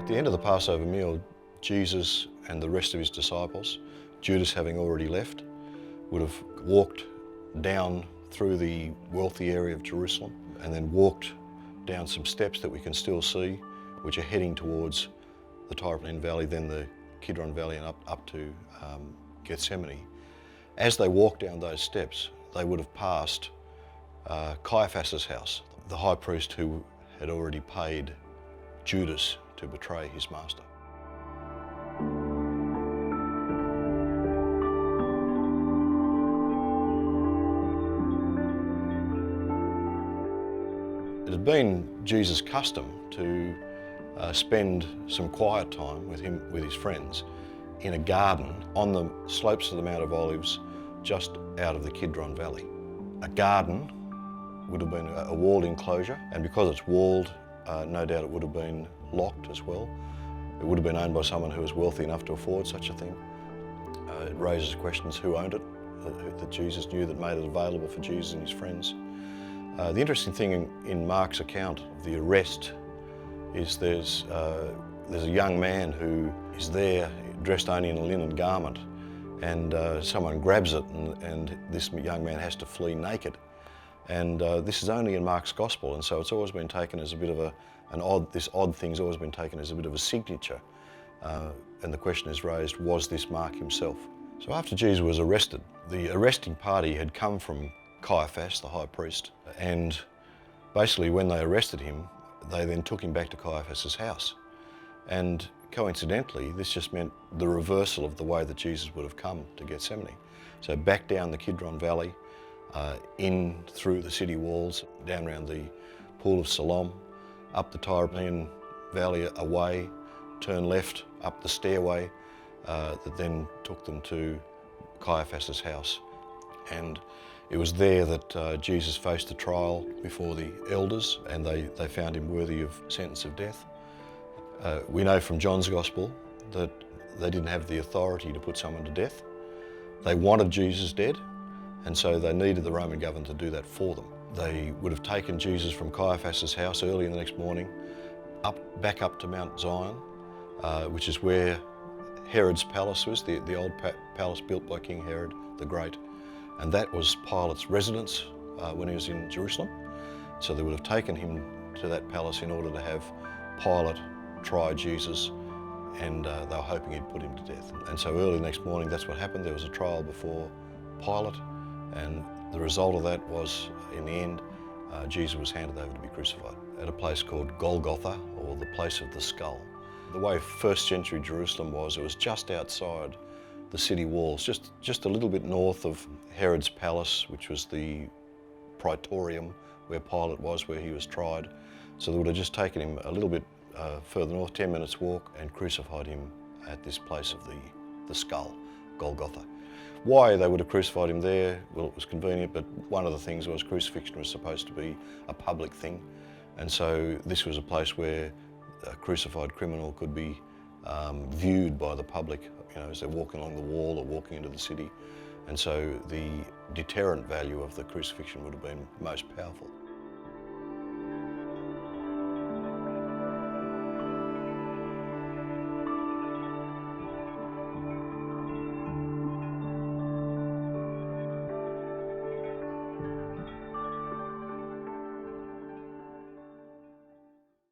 At the end of the Passover meal, Jesus and the rest of his disciples, Judas having already left, would have walked down through the wealthy area of Jerusalem and then walked down some steps that we can still see, which are heading towards the Tyrolean Valley, then the Kidron Valley, and up to Gethsemane. As they walked down those steps, they would have passed Caiaphas's house, the high priest who had already paid Judas to betray his master. It had been Jesus' custom to spend some quiet time with his friends in a garden on the slopes of the Mount of Olives, just out of the Kidron Valley. A garden would have been a walled enclosure, and because it's walled, no doubt it would have been locked as well. It would have been owned by someone who was wealthy enough to afford such a thing. It raises questions who owned it, that Jesus knew, that made it available for Jesus and his friends. The interesting thing in Mark's account of the arrest is there's a young man who is there dressed only in a linen garment, and someone grabs it, and this young man has to flee naked. And this is only in Mark's Gospel, and so it's always been taken as a bit of this odd thing's always been taken as a bit of a signature. And the question is raised, was this Mark himself? So after Jesus was arrested, the arresting party had come from Caiaphas, the high priest, and basically when they arrested him, they then took him back to Caiaphas's house. And coincidentally, this just meant the reversal of the way that Jesus would have come to Gethsemane. So back down the Kidron Valley, in through the city walls, down around the Pool of Siloam, up the Tyrolean Valley away, turn left up the stairway that then took them to Caiaphas's house. And it was there that Jesus faced a trial before the elders, and they found him worthy of sentence of death. We know from John's Gospel that they didn't have the authority to put someone to death. They wanted Jesus dead, and so they needed the Roman government to do that for them. They would have taken Jesus from Caiaphas's house early in the next morning, back up to Mount Zion, which is where Herod's palace was, the old palace built by King Herod the Great. And that was Pilate's residence when he was in Jerusalem. So they would have taken him to that palace in order to have Pilate try Jesus, and they were hoping he'd put him to death. And so early the next morning, that's what happened. There was a trial before Pilate, and the result of that was, in the end, Jesus was handed over to be crucified at a place called Golgotha, or the place of the skull. The way first century Jerusalem was, it was just outside the city walls, just a little bit north of Herod's palace, which was the praetorium where Pilate was, where he was tried. So they would have just taken him a little bit further north, 10 minutes walk, and crucified him at this place of the skull, Golgotha. Why they would have crucified him there? Well, it was convenient, but one of the things was crucifixion was supposed to be a public thing, and so this was a place where a crucified criminal could be viewed by the public, as they're walking along the wall or walking into the city. And so the deterrent value of the crucifixion would have been most powerful.